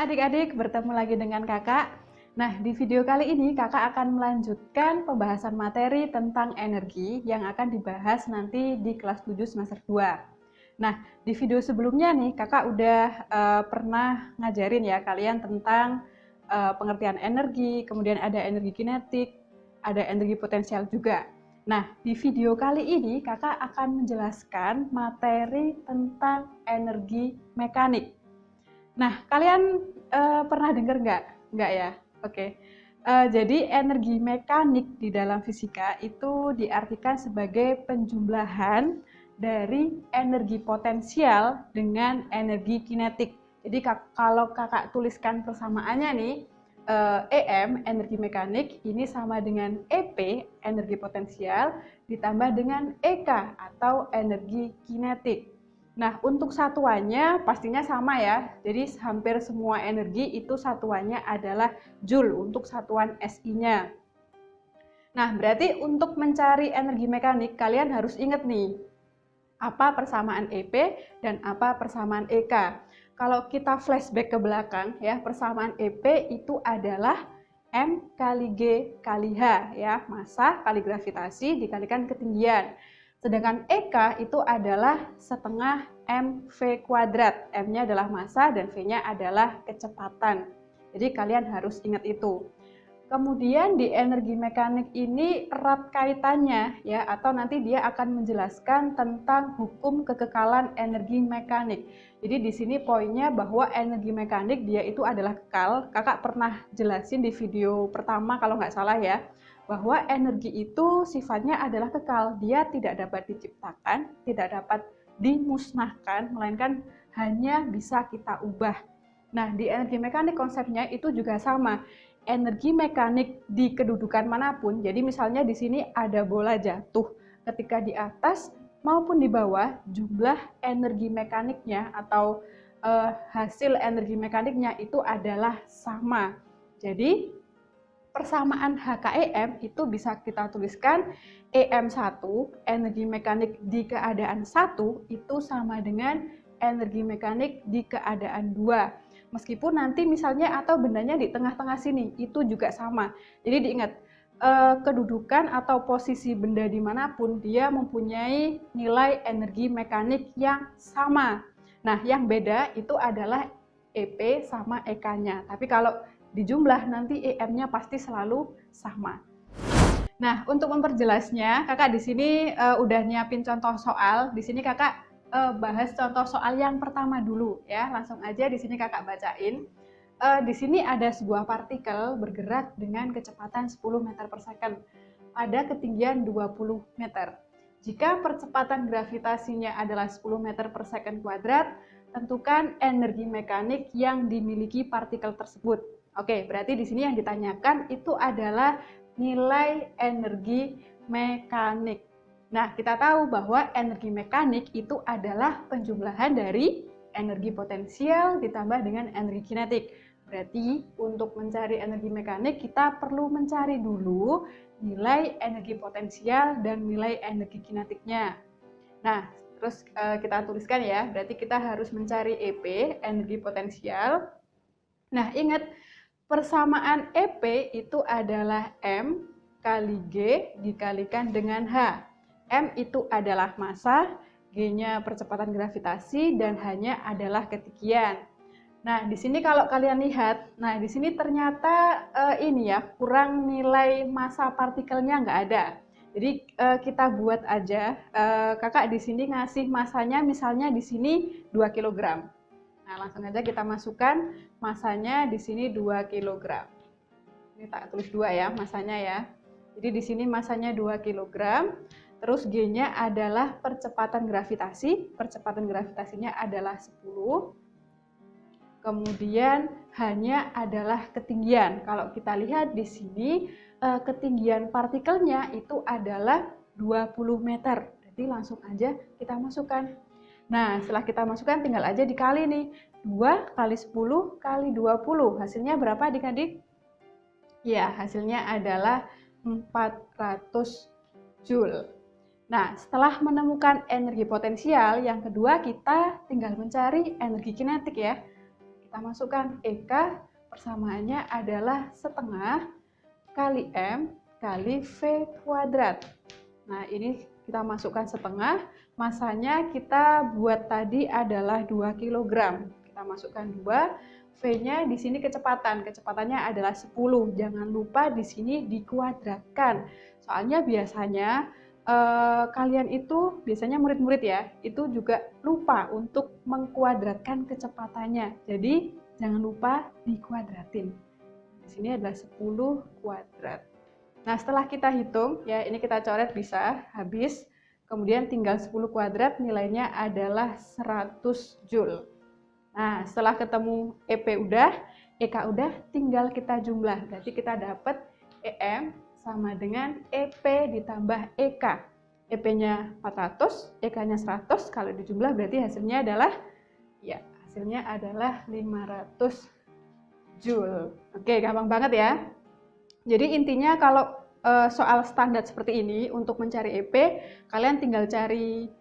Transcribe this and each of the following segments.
adik-adik, bertemu lagi dengan kakak. Nah, di video kali ini kakak akan melanjutkan pembahasan materi tentang energi yang akan dibahas nanti di kelas 7 semester 2. Nah, di video sebelumnya nih kakak udah pernah ngajarin ya kalian tentang pengertian energi, kemudian ada energi kinetik, ada energi potensial juga. Nah, di video kali ini kakak akan menjelaskan materi tentang energi mekanik. Nah, kalian pernah dengar nggak? Nggak ya? Oke. Jadi energi mekanik di dalam fisika itu diartikan sebagai penjumlahan dari energi potensial dengan energi kinetik. Jadi kalau kakak tuliskan persamaannya nih, EM energi mekanik ini sama dengan EP energi potensial ditambah dengan EK atau energi kinetik. Nah, untuk satuannya pastinya sama ya. Jadi hampir semua energi itu satuannya adalah Joule untuk satuan SI-nya. Nah, berarti untuk mencari energi mekanik kalian harus ingat nih, apa persamaan EP dan apa persamaan EK. Kalau kita flashback ke belakang ya, persamaan EP itu adalah M kali G kali H ya, massa kali gravitasi dikalikan ketinggian. Sedangkan EK itu adalah setengah mv kuadrat. M-nya adalah massa dan V-nya adalah kecepatan. Jadi kalian harus ingat itu. Kemudian di energi mekanik ini erat kaitannya ya, atau nanti dia akan menjelaskan tentang hukum kekekalan energi mekanik. Jadi di sini poinnya bahwa energi mekanik dia itu adalah kekal. Kakak pernah jelasin di video pertama kalau nggak salah ya, bahwa energi itu sifatnya adalah kekal. Dia tidak dapat diciptakan, tidak dapat dimusnahkan, melainkan hanya bisa kita ubah. Nah, di energi mekanik konsepnya itu juga sama. Energi mekanik di kedudukan manapun, jadi misalnya di sini ada bola jatuh, ketika di atas maupun di bawah, jumlah energi mekaniknya atau hasil energi mekaniknya itu adalah sama. Jadi persamaan HKEM itu bisa kita tuliskan EM1, energi mekanik di keadaan 1 itu sama dengan energi mekanik di keadaan 2. Meskipun nanti misalnya atau bendanya di tengah-tengah sini, itu juga sama. Jadi diingat, kedudukan atau posisi benda dimanapun dia mempunyai nilai energi mekanik yang sama. Nah, yang beda itu adalah EP sama EK-nya. Tapi kalau di jumlah nanti EM-nya pasti selalu sama. Nah, untuk memperjelasnya, kakak di sini udah nyiapin contoh soal. Di sini kakak bahas contoh soal yang pertama dulu ya. Langsung aja di sini kakak bacain. Di sini ada sebuah partikel bergerak dengan kecepatan 10 meter per second pada ketinggian 20 meter. Jika percepatan gravitasinya adalah 10 meter per second kuadrat, tentukan energi mekanik yang dimiliki partikel tersebut. Oke, berarti di sini yang ditanyakan itu adalah nilai energi mekanik. Nah, kita tahu bahwa energi mekanik itu adalah penjumlahan dari energi potensial ditambah dengan energi kinetik. Berarti untuk mencari energi mekanik kita perlu mencari dulu nilai energi potensial dan nilai energi kinetiknya. Nah, terus kita tuliskan ya, berarti kita harus mencari EP, energi potensial. Nah, ingat persamaan EP itu adalah M kali G dikalikan dengan H. M itu adalah massa, G-nya percepatan gravitasi, dan H-nya adalah ketinggian. Nah, di sini kalau kalian lihat, nah di sini ternyata ini ya, kurang nilai massa partikelnya nggak ada. Jadi kita buat aja, kakak di sini ngasih massanya misalnya di sini 2 kg. Nah, langsung aja kita masukkan massanya di sini 2 kg. Ini tak tulis 2 ya, massanya ya. Jadi di sini massanya 2 kg. Terus G-nya adalah percepatan gravitasi. Percepatan gravitasinya adalah 10. Kemudian H-nya adalah ketinggian. Kalau kita lihat di sini ketinggian partikelnya itu adalah 20 meter. Jadi langsung aja kita masukkan. Nah, setelah kita masukkan tinggal aja dikali nih. 2 kali 10 kali 20. Hasilnya berapa adik-adik? Ya, hasilnya adalah 400 Joule. Nah, setelah menemukan energi potensial, yang kedua kita tinggal mencari energi kinetik ya. Kita masukkan EK, persamaannya adalah setengah kali M kali V kuadrat. Nah, ini kita masukkan setengah, masanya kita buat tadi adalah 2 kg. Kita masukkan 2, V-nya di sini kecepatannya adalah 10. Jangan lupa di sini dikuadratkan. Soalnya biasanya kalian itu, biasanya murid-murid ya, itu juga lupa untuk mengkuadratkan kecepatannya. Jadi, jangan lupa dikuadratin. Di sini adalah 10 kuadrat. Nah, setelah kita hitung, ya ini kita coret bisa, habis. Kemudian tinggal 10 kuadrat, nilainya adalah 100 Joule. Nah, setelah ketemu EP udah, EK udah, tinggal kita jumlah. Berarti kita dapat EM sama dengan EP ditambah EK. EP-nya 400, EK-nya 100, kalau dijumlah berarti hasilnya adalah, ya hasilnya adalah 500 Joule. Oke, gampang banget ya. Jadi intinya kalau soal standar seperti ini, untuk mencari EP, kalian tinggal cari,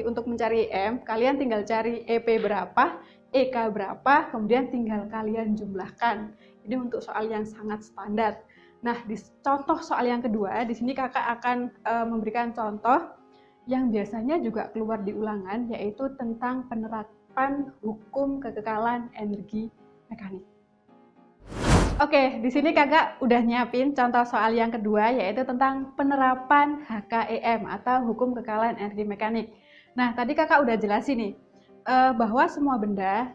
untuk mencari EM, kalian tinggal cari EP berapa, EK berapa, kemudian tinggal kalian jumlahkan. Ini untuk soal yang sangat standar. Nah, di contoh soal yang kedua, di sini kakak akan memberikan contoh yang biasanya juga keluar di ulangan, yaitu tentang penerapan hukum kekekalan energi mekanik. Oke, di sini kakak udah nyiapin contoh soal yang kedua, yaitu tentang penerapan HKEM atau hukum kekekalan energi mekanik. Nah, tadi kakak udah jelasin nih, bahwa semua benda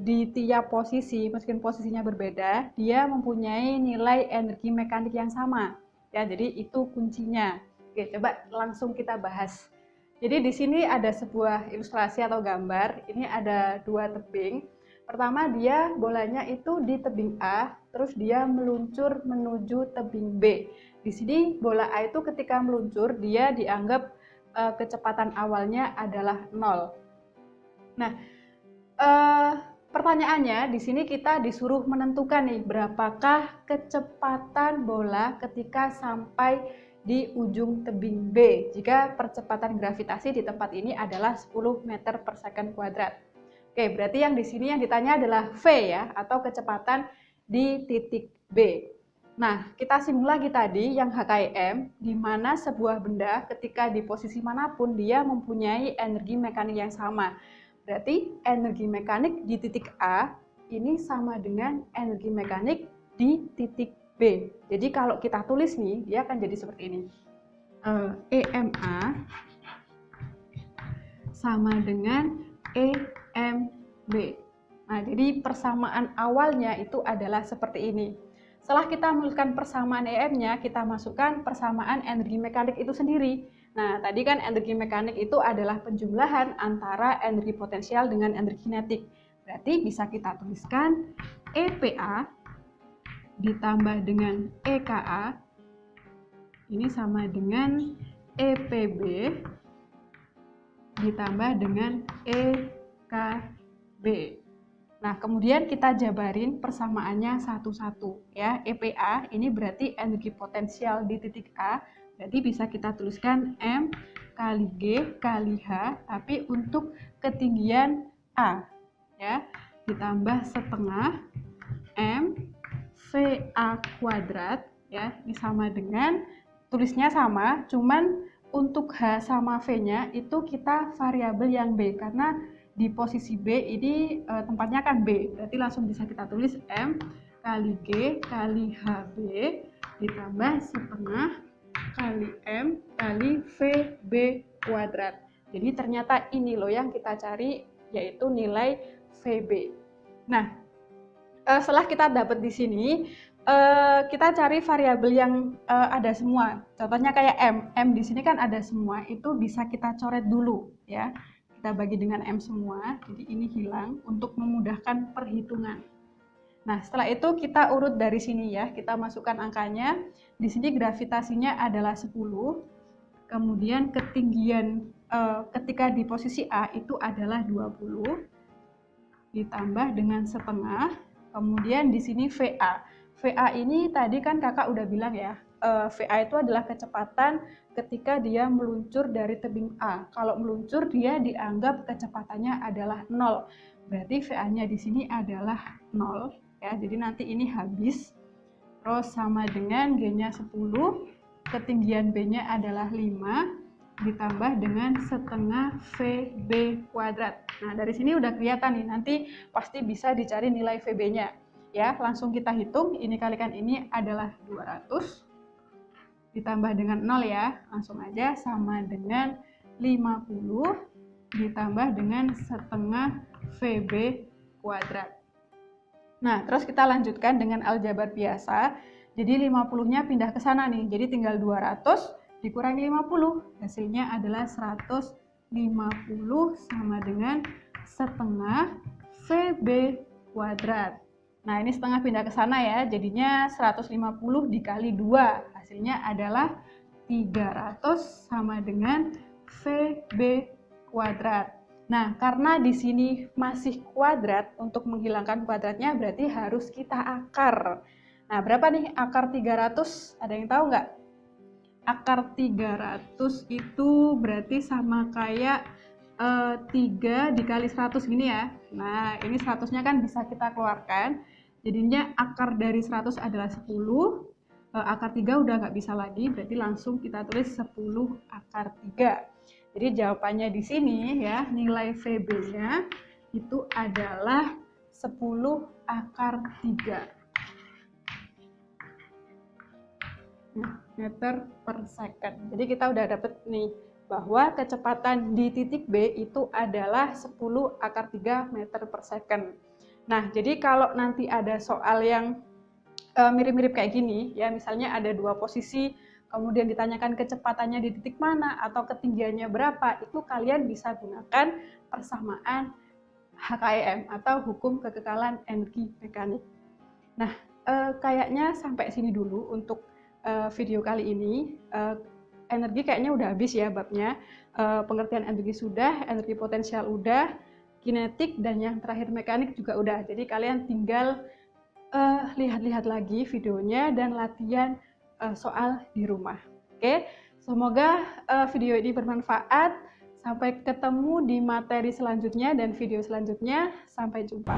di tiap posisi, meskipun posisinya berbeda, dia mempunyai nilai energi mekanik yang sama. Ya, jadi itu kuncinya. Oke, coba langsung kita bahas. Jadi di sini ada sebuah ilustrasi atau gambar. Ini ada 2 tebing. Pertama, dia bolanya itu di tebing A, terus dia meluncur menuju tebing B. Di sini bola A itu ketika meluncur, dia dianggap kecepatan awalnya adalah 0. Nah, pertanyaannya di sini kita disuruh menentukan nih, berapakah kecepatan bola ketika sampai di ujung tebing B, jika percepatan gravitasi di tempat ini adalah 10 meter per second kuadrat. Oke, berarti yang di sini yang ditanya adalah V ya, atau kecepatan di titik B. Nah, kita singgung lagi tadi yang HKEM, di mana sebuah benda ketika di posisi manapun dia mempunyai energi mekanik yang sama. Berarti energi mekanik di titik A ini sama dengan energi mekanik di titik B. Jadi kalau kita tulis nih, dia akan jadi seperti ini. EMA sama dengan EMB. Nah, jadi persamaan awalnya itu adalah seperti ini. Setelah kita menuliskan persamaan EM-nya, kita masukkan persamaan energi mekanik itu sendiri. Nah, tadi kan energi mekanik itu adalah penjumlahan antara energi potensial dengan energi kinetik. Berarti bisa kita tuliskan EPA ditambah dengan EKA, ini sama dengan EPB ditambah dengan EKB. Nah, kemudian kita jabarin persamaannya satu-satu ya. EPA ini berarti energi potensial di titik A, berarti bisa kita tuliskan M kali G kali H, tapi untuk ketinggian A ya, ditambah setengah M VA kuadrat ya, ini sama dengan, tulisnya sama, cuman untuk H sama V-nya itu kita variabel yang B, karena di posisi B ini tempatnya kan B, berarti langsung bisa kita tulis M kali G kali HB ditambah setengah kali M kali VB kuadrat. Jadi ternyata ini loh yang kita cari, yaitu nilai VB. Nah, setelah kita dapat di sini, kita cari variabel yang ada semua. Contohnya kayak M di sini kan ada semua, itu bisa kita coret dulu ya. Kita bagi dengan M semua, jadi ini hilang untuk memudahkan perhitungan. Nah, setelah itu kita urut dari sini ya, kita masukkan angkanya. Di sini gravitasinya adalah 10, kemudian ketinggian ketika di posisi A itu adalah 20, ditambah dengan setengah, kemudian di sini VA. VA ini tadi kan kakak udah bilang ya, VA itu adalah kecepatan ketika dia meluncur dari tebing A. Kalau meluncur dia dianggap kecepatannya adalah 0. berarti VA-nya di sini adalah 0 ya. Jadi nanti ini habis. Terus sama dengan G-nya 10, ketinggian B-nya adalah 5 ditambah dengan setengah VB kuadrat. Nah, dari sini udah kelihatan nih, nanti pasti bisa dicari nilai VB-nya. Ya, langsung kita hitung, ini kalikan ini adalah 200 ditambah dengan 0 ya, langsung aja sama dengan 50 ditambah dengan setengah VB kuadrat. Nah, terus kita lanjutkan dengan aljabar biasa. Jadi 50-nya pindah ke sana nih, jadi tinggal 200 dikurangi 50, hasilnya adalah 150 sama dengan setengah VB kuadrat. Nah, ini setengah pindah ke sana ya, jadinya 150 dikali 2, hasilnya adalah 300 sama dengan VB kuadrat. Nah, karena di sini masih kuadrat, untuk menghilangkan kuadratnya berarti harus kita akar. Nah, berapa nih akar 300? Ada yang tahu nggak? Akar 300 itu berarti sama kayak 3 dikali 100 gini ya. Nah, ini 100-nya kan bisa kita keluarkan. Jadinya akar dari 100 adalah 10. Akar 3 udah nggak bisa lagi, berarti langsung kita tulis 10 akar 3. Jadi jawabannya di sini ya, nilai VB-nya itu adalah 10 akar 3 meter per second. Jadi kita udah dapet nih bahwa kecepatan di titik B itu adalah 10 akar 3 meter per second. Nah, jadi kalau nanti ada soal yang mirip-mirip kayak gini ya, misalnya ada dua posisi, kemudian ditanyakan kecepatannya di titik mana atau ketinggiannya berapa, itu kalian bisa gunakan persamaan HKEM atau hukum kekekalan energi mekanik. Nah, kayaknya sampai sini dulu untuk video kali ini. Energi kayaknya udah habis ya babnya. Pengertian energi sudah, energi potensial udah, kinetik, dan yang terakhir mekanik juga udah. Jadi kalian tinggal lihat-lihat lagi videonya dan latihan soal di rumah. Oke, semoga video ini bermanfaat. Sampai ketemu di materi selanjutnya dan video selanjutnya. Sampai jumpa.